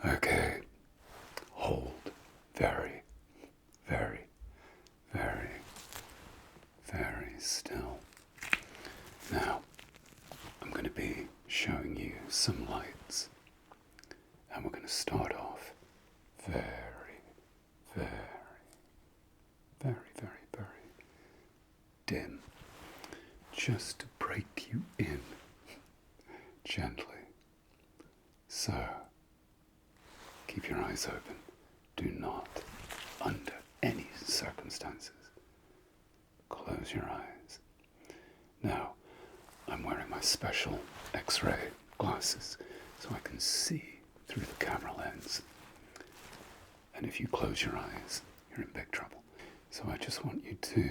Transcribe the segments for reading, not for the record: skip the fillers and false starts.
Okay, hold very, very, very, very still. Now, I'm going to be showing you some lights, and we're going to start off very, very, very, very, very dim, just to break you in gently. So, keep your eyes open. Do not, under any circumstances, close your eyes. Now, I'm wearing my special X-ray glasses so I can see through the camera lens. And if you close your eyes, you're in big trouble. So I just want you to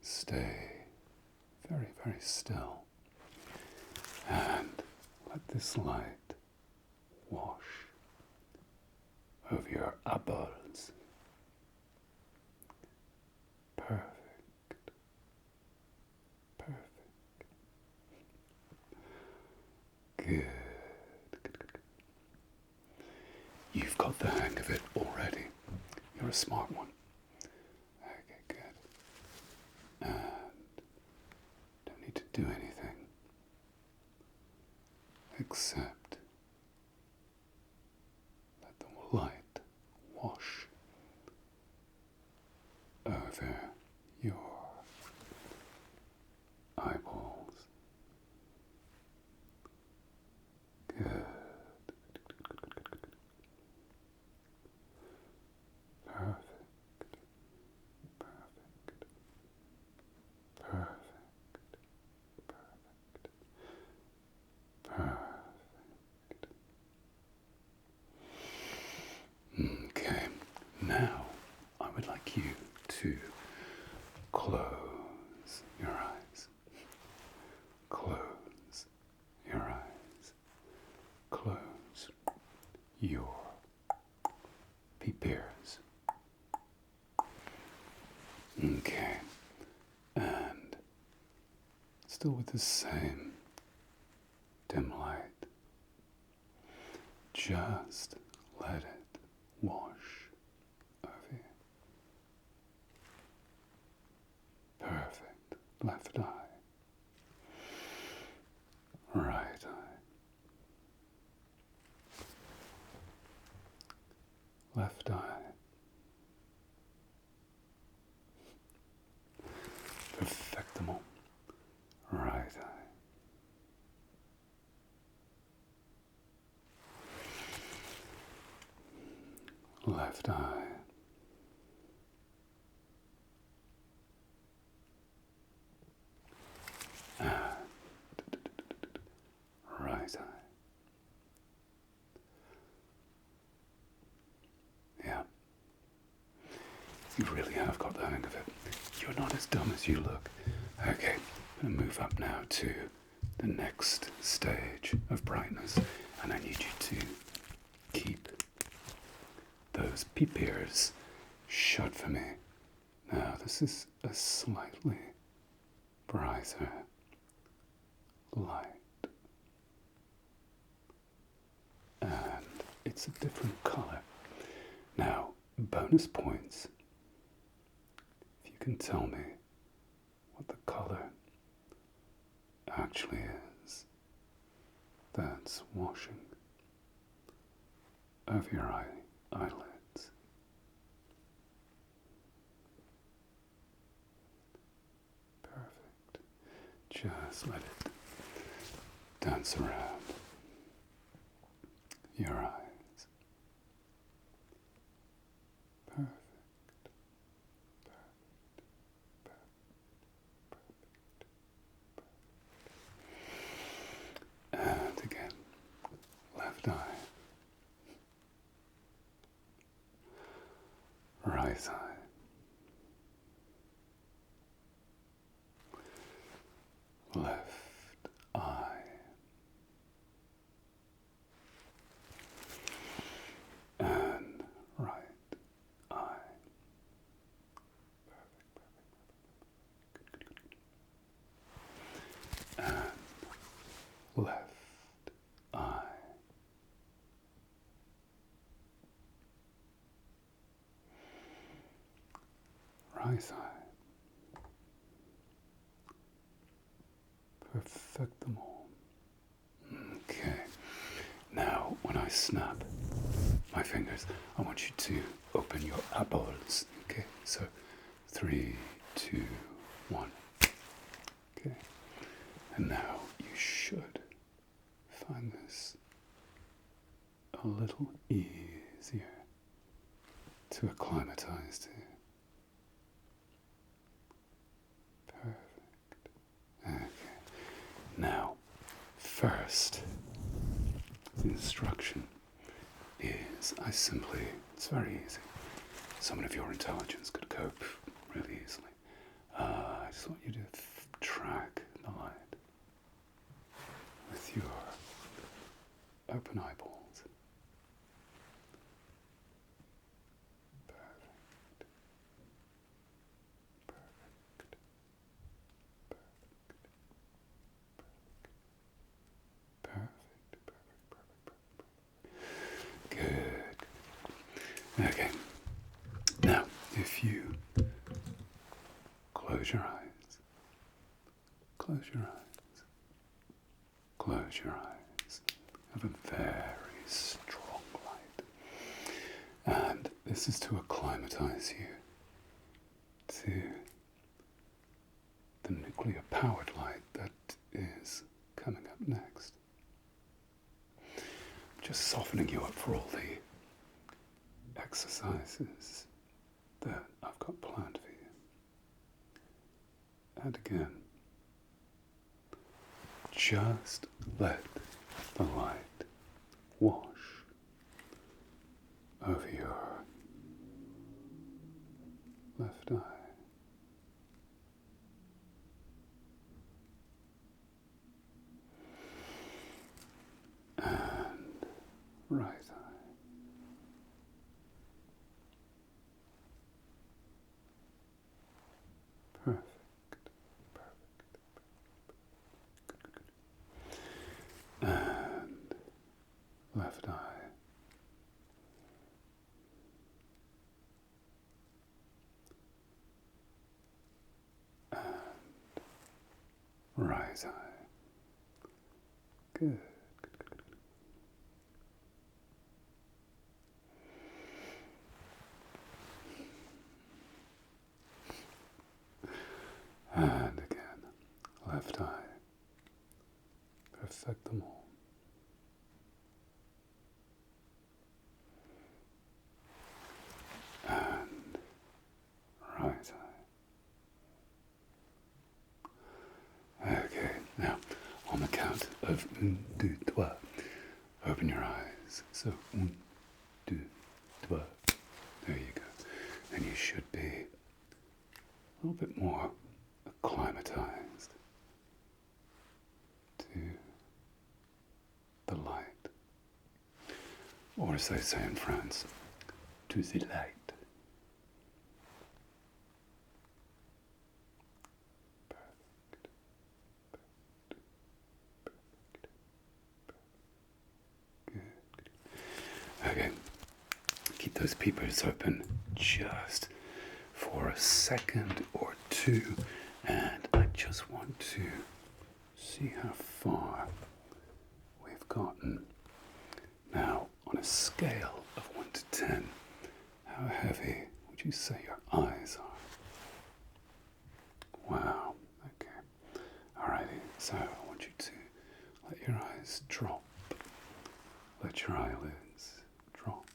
stay very, very still and let this light wash over your eyeballs. Perfect. Perfect. Good. You've got the hang of it already. You're a smart one. Okay, good. And don't need to do anything except let the light wash over your eyeballs. Good. Perfect. Perfect. Perfect. Perfect. Perfect. Okay, now I would like you to close your eyes. Close your eyes. Close your peepers. Okay, and still with the same dim light, just let it wash over you. Perfect. Left eye. Right eye. Left eye. Perfectable. Right eye. Left eye. And right eye. Yeah. You really have got the hang of it. You're not as dumb as you look. Okay, I'm going to move up now to the next stage of brightness, and I need you to keep those peepers shut for me. Now, this is a slightly brighter light, and it's a different color. Now, bonus points if you can tell me what the color actually is that's washing over your eyelids. Perfect. Just let it dance around your eyes. Perfect. And again, left eye, right eye, left eye, and right eye. And left eye. right eye. Perfect them all. Okay. Now, when I snap my fingers, I want you to open your eyeballs. Okay, so 3, 2, 1. Okay. And now you should find this a little easier to acclimatize to. Perfect. Okay. Now, first instruction is it's very easy. Someone of your intelligence could cope really easily. I just want you to track the light with your open eyeballs. Perfect. Perfect. Perfect. Perfect. Good. Okay. Now, if you close your eyes, close your eyes, close your eyes, have a very strong light. And this is to acclimatize you to the nuclear powered light that is coming up next. Just softening you up for all the exercises that I've got planned for you. And again, just let the light wash over your left eye. And right eye. Perfect. And left eye. And right eye. Good. And again, left eye. Perfect them all. And right eye. Okay, now on the count of 1, 2, 3, open your eyes. So 1, 2, 3. There you go. And you should be a little bit more acclimatized to the light. Or as they say in France, to the light. Perfect. Good. Okay. Keep those peepers open just for a second or two, and I just want to see how far we've gotten. Now, on a scale of 1 to 10, how heavy would you say your eyes are? Wow, okay. Alrighty, so I want you to let your eyes drop. Let your eyelids drop.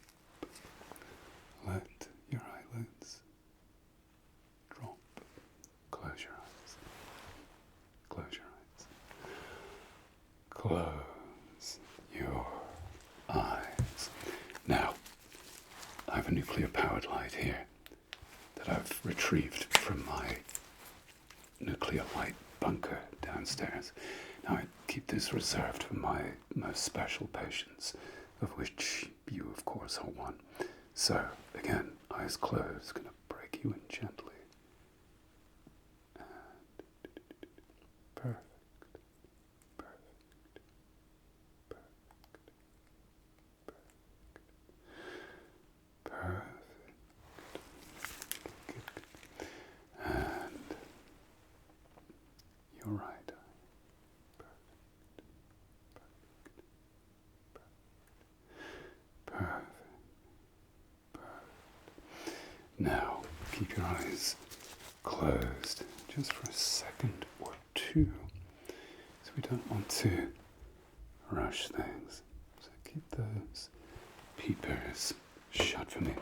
Let your eyelids drop. Close your eyes. Close your eyes. Close your eyes. Now, I have a nuclear powered light here that I've retrieved from my nuclear light bunker downstairs. Now, I keep this reserved for my most special patients, of which you, of course, are one. So, again, eyes closed, going to break you in gently. And perfect. Perfect. Good. keep your eyes closed just for a second or two. So we don't want to rush things. So keep those peepers shut for me.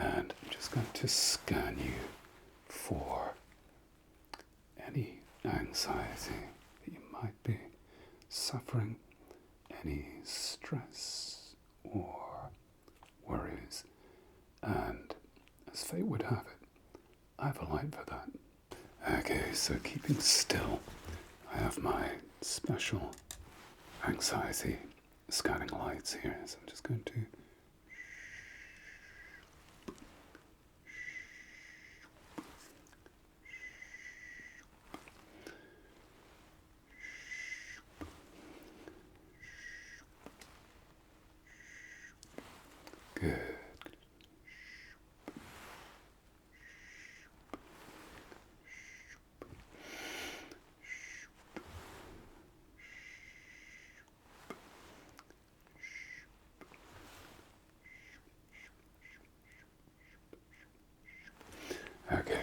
And I'm just going to scan you for any anxiety that you might be suffering, any stress or worries. And as fate would have it, I have a light for that. Okay, so keeping still, I have my special anxiety scanning lights here. So I'm just going to good. Okay,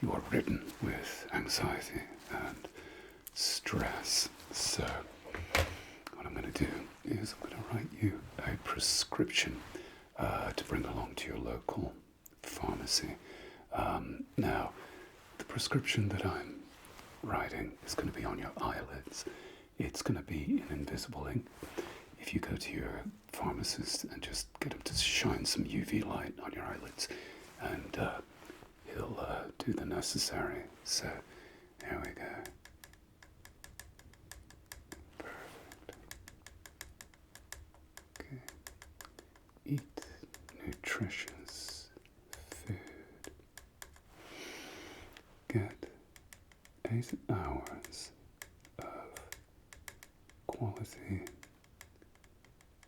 you are ridden with anxiety and stress. So what I'm going to do is I'm going to write you a prescription to bring along to your local pharmacy. Now, the prescription that I'm writing is going to be on your eyelids. It's going to be in invisible ink. If you go to your pharmacist and just get him to shine some UV light on your eyelids, and he'll do the necessary. So, there we go. Perfect. Okay. Eat nutritious food. Get 8 hours of quality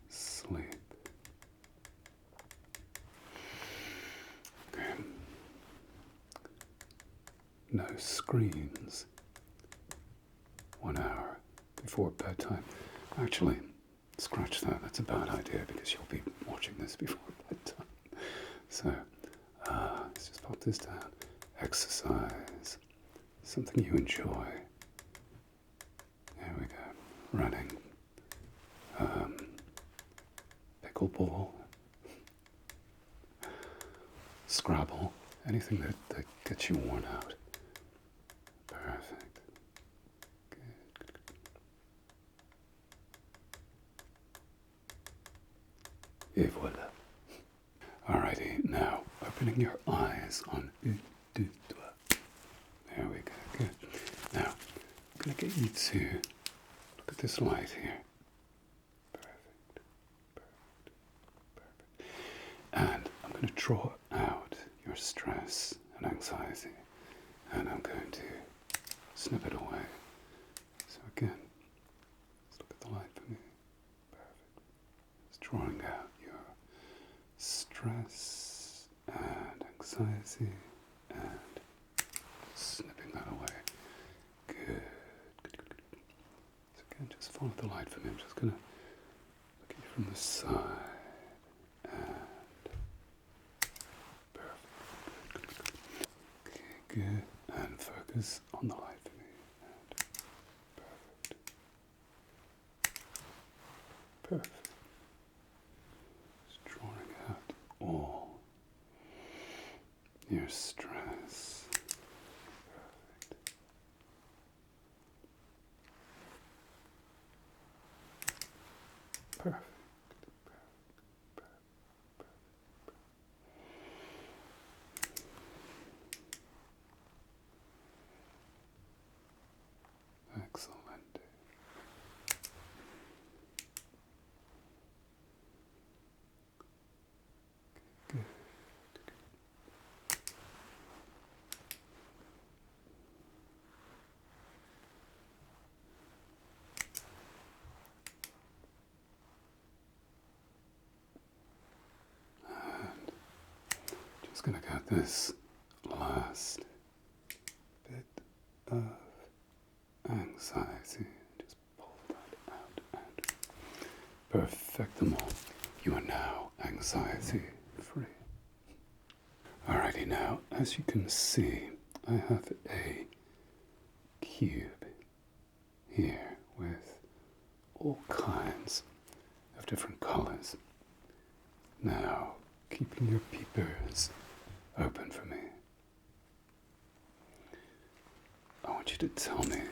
sleep. Okay. No screens 1 hour before bedtime. Actually, scratch that. That's a bad idea because you'll be watching this before bedtime. So, let's just pop this down. Exercise. Something you enjoy. There we go. Running. Pickleball. Scrabble. Anything that gets you worn out. Perfect. Good. Et voilà. Alrighty, now opening your eyes on une, deux, trois. There we go, good. Now, I'm going to get you to look at this light here. Perfect, perfect, perfect. And I'm going to draw out your stress and anxiety. And I'm going to snip it away. So again, let's look at the light for me. Perfect. It's drawing out your stress and anxiety and snipping that away. Good, good, good, good. So again, just follow the light for me. I'm just going to look at you from the side and perfect. Good, good, good. Okay, good. And focus on the light for me. And perfect. Perfect. Just drawing out all your stress. Perfect. Perfect. Excellent. Good. And just going to get this last bit of anxiety. Just pull that out and perfectimo. You are now anxiety free. Alrighty, now, as you can see, I have a cube here with all kinds of different colors. Now, keeping your peepers open for me, I want you to tell me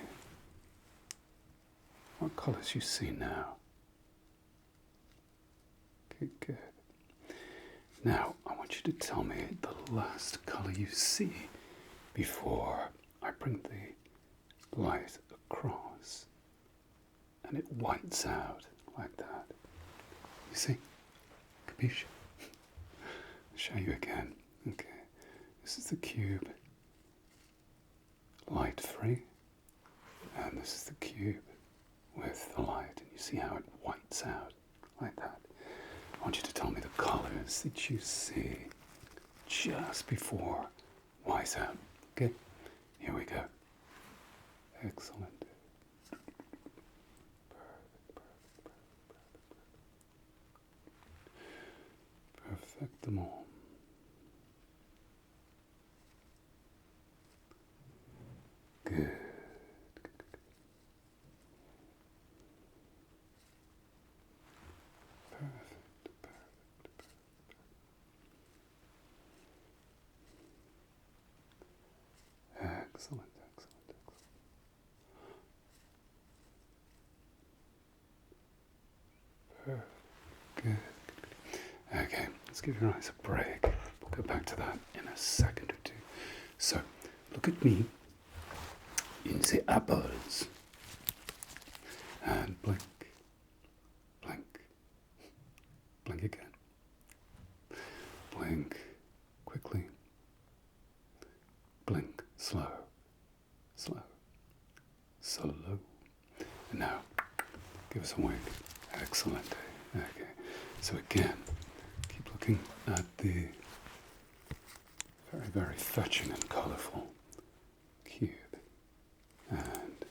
what colors you see now. Okay, good. Now, I want you to tell me the last color you see before I bring the light across and it whites out like that. You see? Capiche? I'll show you again. Okay. This is the cube, light free, and this is the cube with the light, and you see how it whites out like that. I want you to tell me the colors that you see just before whites out. Okay, here we go. Excellent. Perfectement. Good. Excellent, excellent, excellent. Perfect. Good. Okay, let's give your eyes a break. We'll go back to that in a second or two. So, look at me in the apples. And blink, blink, blink again. Blink quickly. Blink slow, slow, slow. And now, give us a wink. Excellent. Okay. So again, keep looking at the very, very fetching and colourful cube. And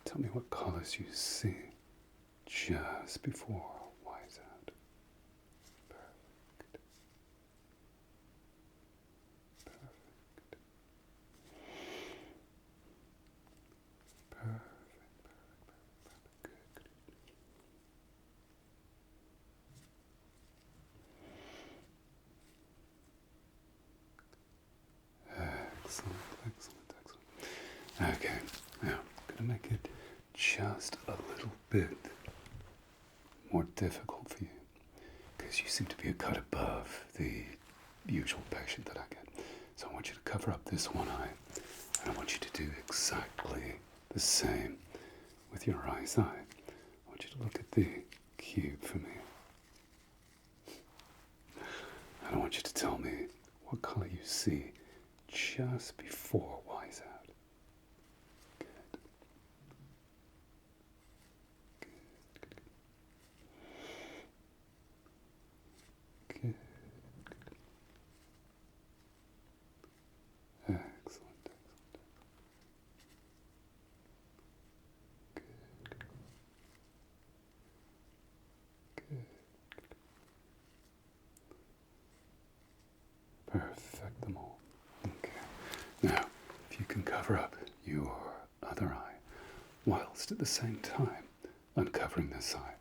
tell me what colours you see just before whites out. Perfect. Perfect. Perfect. Excellent, excellent, excellent. Okay, now I'm going to make it just a little bit more difficult for you because you seem to be a cut above the usual patient that I get. So I want you to cover up this one eye, and I want you to do exactly the same with your right eye. I want you to look at the cube for me. And I want you to tell me what color you see just before wise out. Good. Good. Good. Excellent. Excellent. Good. Good. Perfectamo. Okay. Now, if you can cover up your other eye, whilst at the same time uncovering this eye.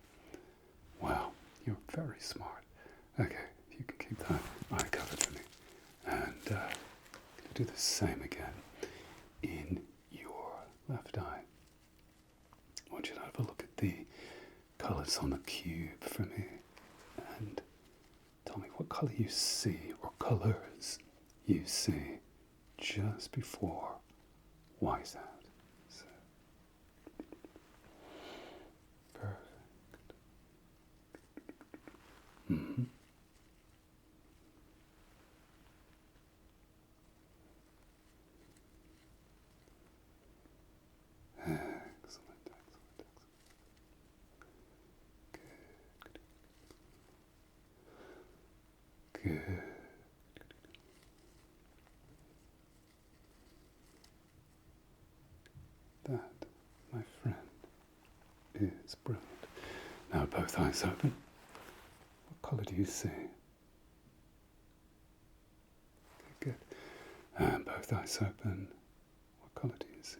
Wow, you're very smart. Okay, if you can keep that eye covered for me. And do the same again in your left eye. I want you to have a look at the colours on the cube for me. And tell me what colour you see, or colours you see, just before wise out. So, perfect. Mm-hmm. Excellent, excellent, excellent. Good. Good. That, my friend, is brilliant. Now both eyes open. What colour do you see? both eyes open. What colour do you see?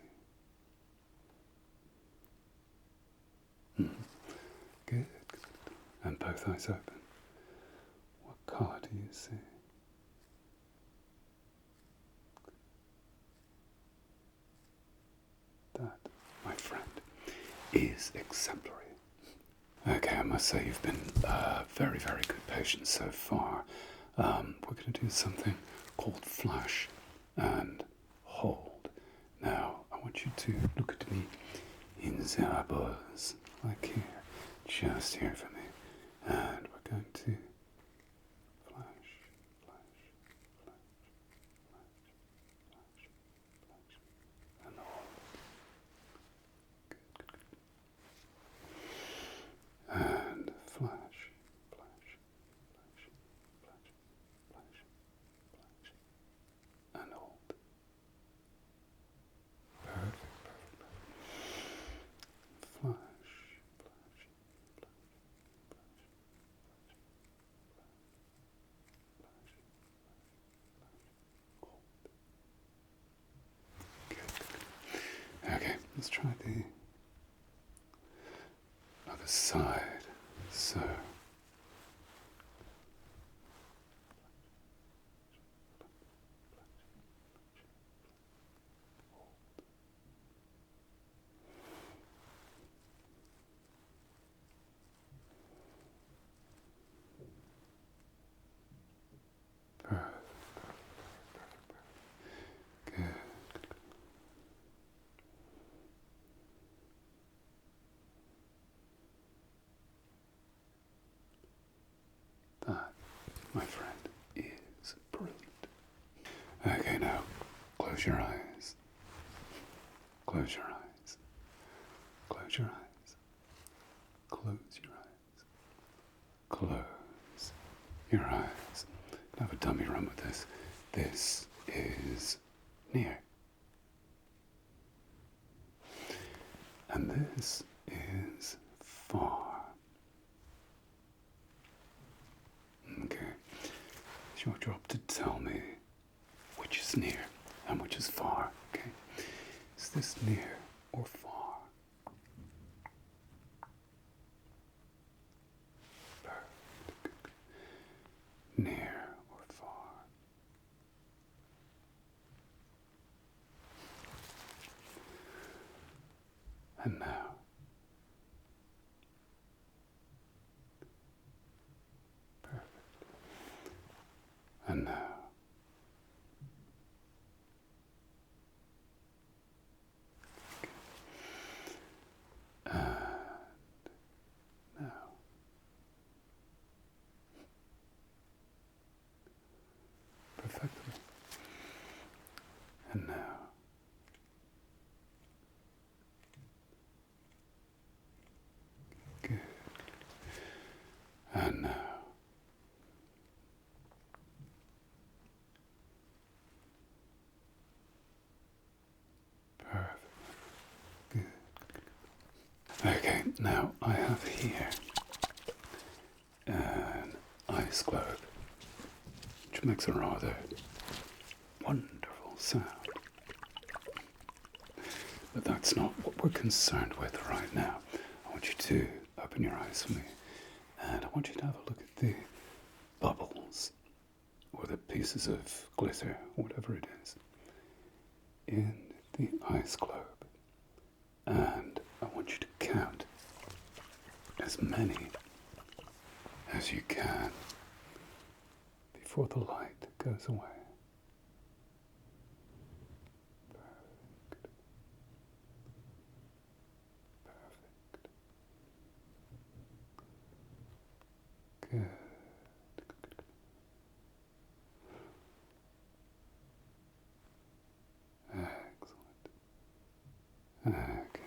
Good. And both eyes open. What colour do you see? That, my friend, is exemplary. Okay, I must say you've been a very, very good patient so far. We're going to do something called flash and hold. Now, I want you to look at me in the eyeballs, like here, just here for me. And we're going to flash, flash, flash, flash, flash, flash, and hold. Good, good, good. And flash, flash, flash, flash, flash, flash, and hold. Perfect, perfect, perfect. Flash, flash, flash, flash, flash, flash, hold. Good, good, good. Okay, let's try the other side. So, perfect, good. That, my friend, is brilliant. Okay, now close your eyes. Close your eyes. Close your eyes. Close your eyes. Close your eyes. I have a dummy run with this. This is near. And this is far. Okay. It's your job to tell me which is near and which is far. Okay. Is this near or far? Perfect. Good, good. Near or far? And now. Perfect. And now. Now. Perfectly. And now. Good. And now. Perfect. Good. Okay, now I have here an ice globe, which makes a rather wonderful sound. But that's not what we're concerned with right now. I want you to open your eyes for me, and I want you to have a look at the bubbles, or the pieces of glitter, whatever it is, in the ice globe. And I want you to count as many as you can before the light goes away. Perfect. Perfect. Good. Excellent. Okay.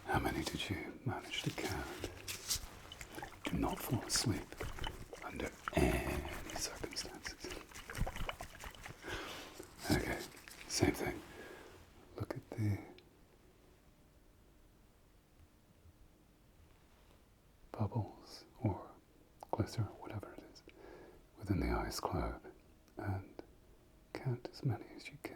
How many did you manage to count? Do not fall asleep under any circumstances. Okay, same thing. Look at the bubbles or glitter, whatever it is, within the ice globe, and count as many as you can.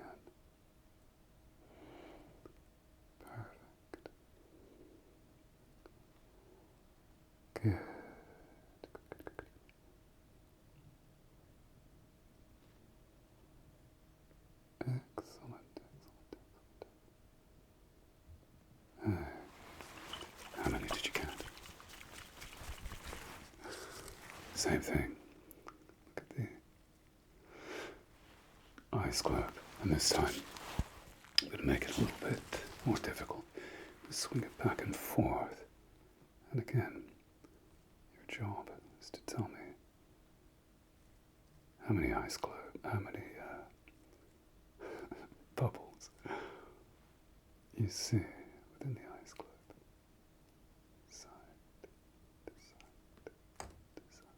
Same thing. Look at the eyes globe. And this time, I'm going to make it a little bit more difficult. Just swing it back and forth. And again, your job is to tell me how many eyes globe, how many bubbles you see within the eyes globe. Side to side, to side,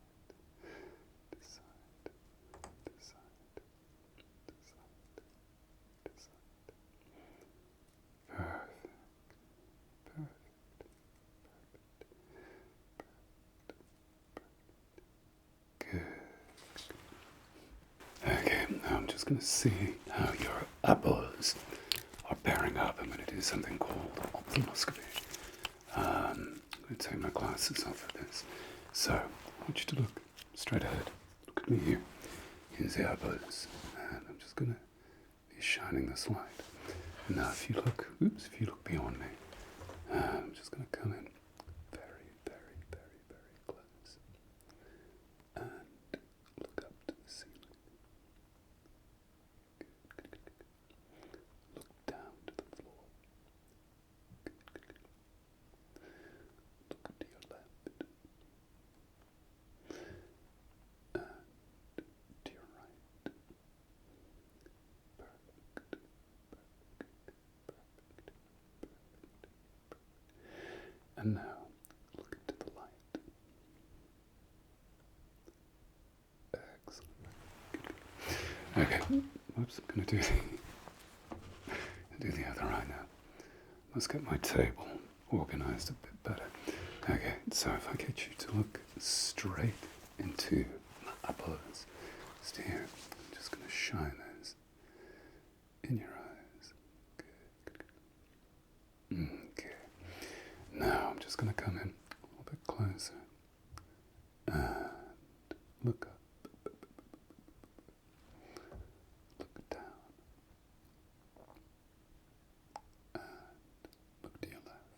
to side, to side, to side, to side. Perfect, perfect, perfect. Good. Okay, now I'm just going to see how your apples are bearing up. I'm going to do something called ophthalmoscopy. I'm going to take my glasses off for this. So, I want you to look straight ahead. Look at me here. Here's the apples. And I'm just going to be shining this light. And now if you look, if you look beyond me, I'm just going to come in very, very, very, very close. And look up to the ceiling. Look down to the floor. Look to your left. And to your right. Perfect. And now, look into the light. Excellent. Okay, oops, I'm going to do the other eye now. Let's get my table organized a bit better. Okay, so if I get you to look straight into my apples, just here, I'm just going to shine those in your eyes. Good, good, good. Okay. Now I'm just going to come in a little bit closer and look up, look down, and look to your left.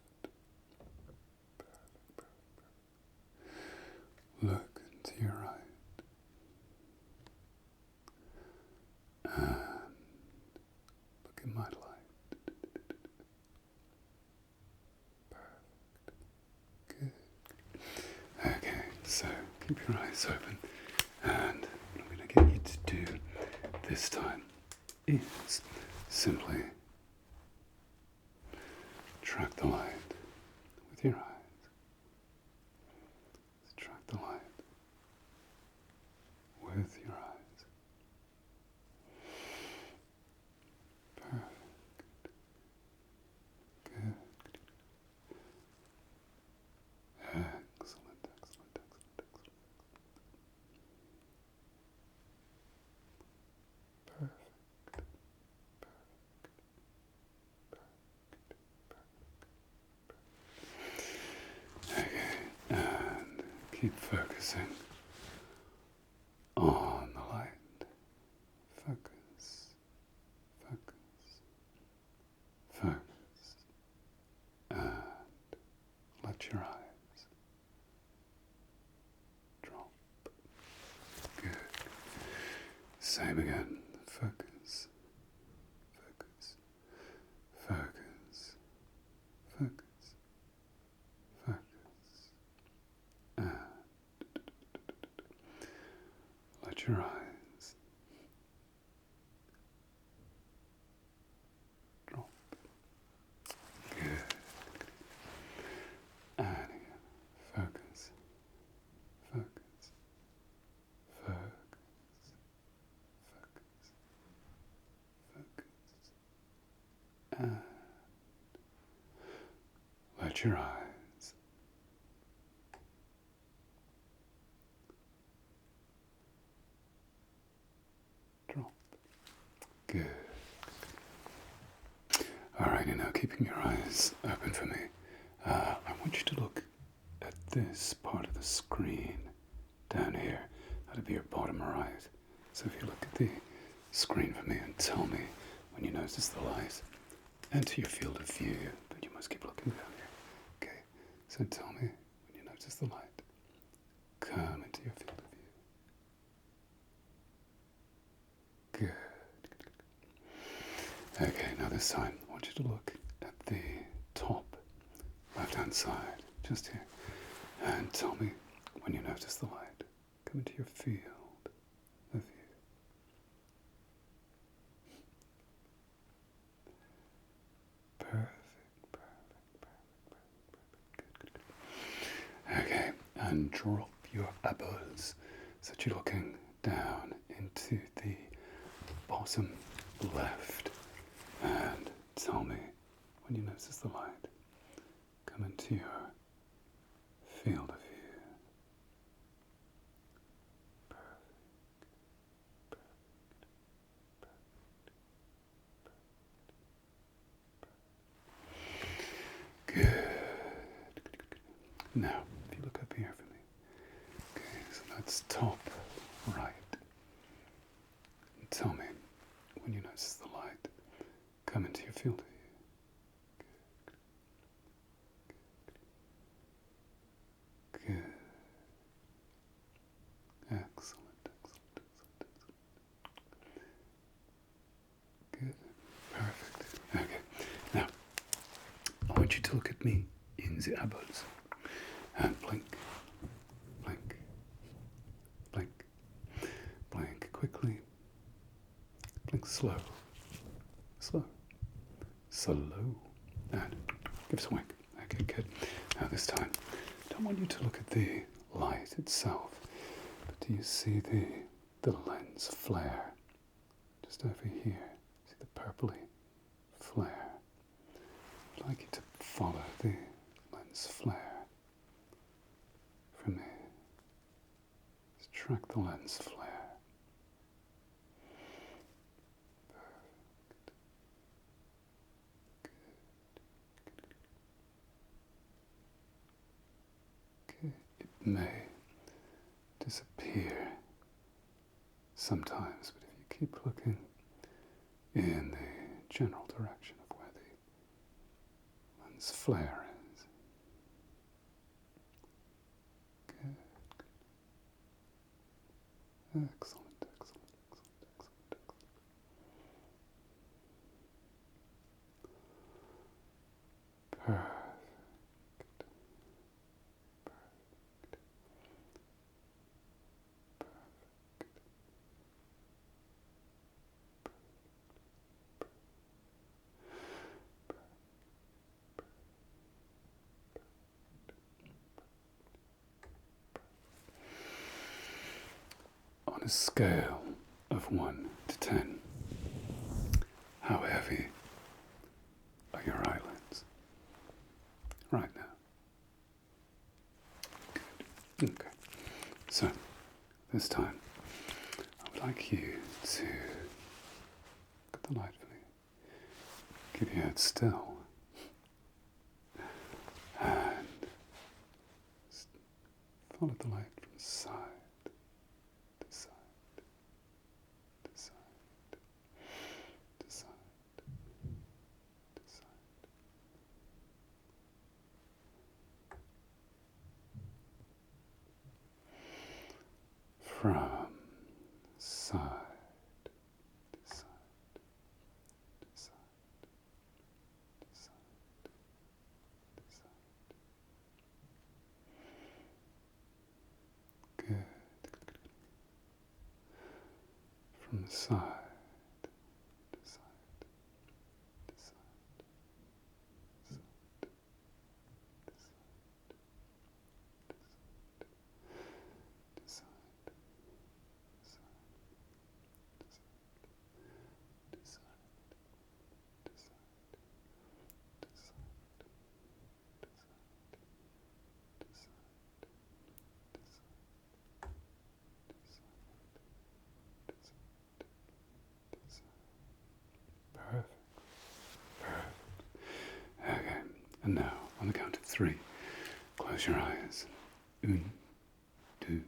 Perfect, perfect, perfect. Look to your right. And look in my light. Good. Okay, so keep your eyes open, and what I'm going to get you to do this time is simply track the light with your eyes. Track the light with your eyes. Perfect. Good. Excellent, excellent, excellent, excellent. Perfect, perfect, perfect, perfect. Okay, and keep focusing on the light. Focus, focus, focus, and let your eyes drop. Good. Same again. Focus, focus, focus, focus, focus, and let your eyes drop. Good. And again, focus, focus, focus, focus, focus, and let your eyes drop. Good. Alright, now keeping your eyes open for me, I want you to look at this part of the screen down here. That'll be your bottom right. So if you look at the screen for me and tell me when you notice the light enter your field of view, but you must keep looking down here. Okay, so tell me when you notice the light. Good. come into your field of view. Good. Okay, now this time I want you to look at the top left-hand side, just here, and tell me when you notice the light come into your field of view. Perfect. Okay, and drop your eyeballs so that you're looking down into the bottom left, and tell me when you notice the light come into your field of view. Good. Now, if you look up here for me. Okay, so that's top right. And tell me when you notice the light come into your field of view. Good. Excellent. Good. Perfect. Okay. Now, I want you to look at me in the eyeballs and blink, blink, blink, blink quickly, blink slow, slow, and give us a wink. Okay, good. Now this time, I don't want you to look at the light itself, but do you see the lens flare just over here? See the purpley flare? I'd like you to follow the lens flare from here. Just track the lens flare. Perfect. Good. It may disappear sometimes, but if you keep looking in the general direction of where the lens flare is. Good. Excellent. Perfect. On a scale of 1 to 10, how heavy are your eyelids right now? Good. Okay. So, this time, I would like you to look at the light for me. Keep your head still. And follow the light from side to side, to side, to side, to side. From side to side, to side, to side, to side. Good. From side to side, to side, side, to side, to side, Perfect. Perfect. Okay. And now, on the count of 3, close your eyes. 1, 2,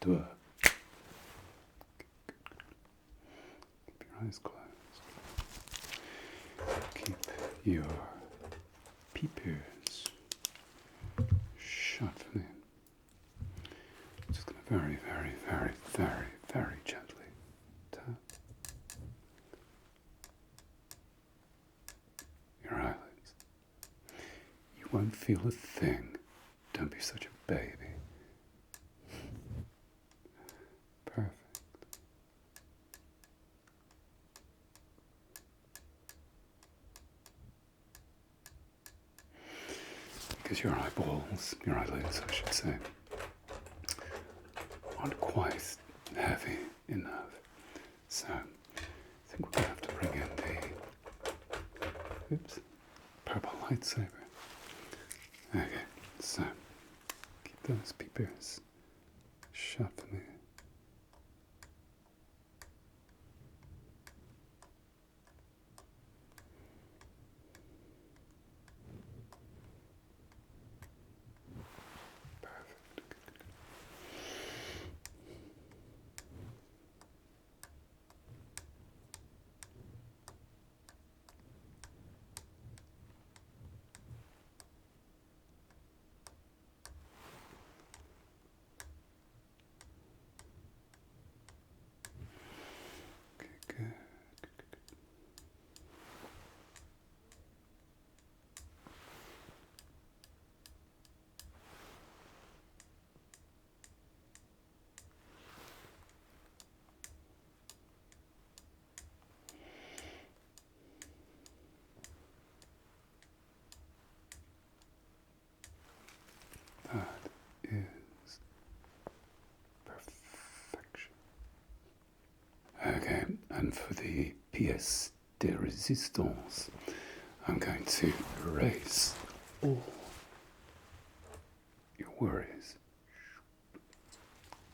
3. Keep your eyes closed. Keep your peepers shut for me. very gently tap your eyelids. You won't feel a thing. Don't be such a baby. Perfect. Because your eyeballs, your eyelids, I should say, aren't quite heavy enough. So, I think we're going to have to bring in the purple lightsaber. Okay, so keep those peepers shut for me. Good. That is perfection. Okay, and for the pièce de résistance, I'm going to erase all your worries.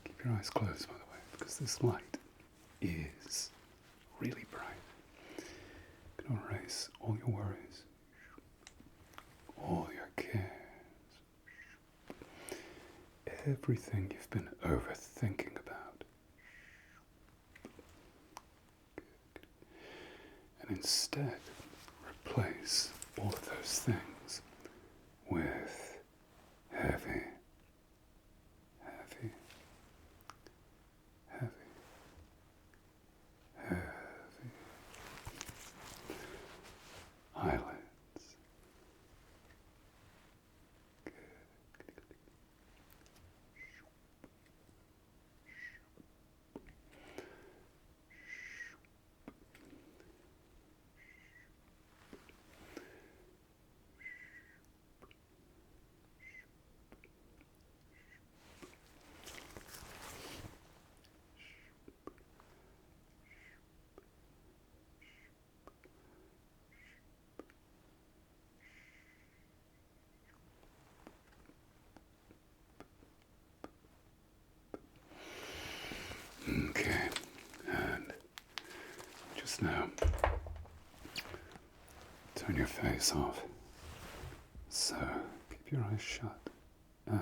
Keep your eyes closed, by the way, because this light is really bright. I'm going to erase all your worries, all your cares, everything you've been overthinking about. And instead, replace all of those things with heavy, heavy, heavy, heavy eyelids. Okay, and just now, turn your face off. So, keep your eyes shut and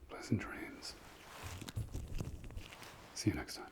pleasant dreams. See you next time.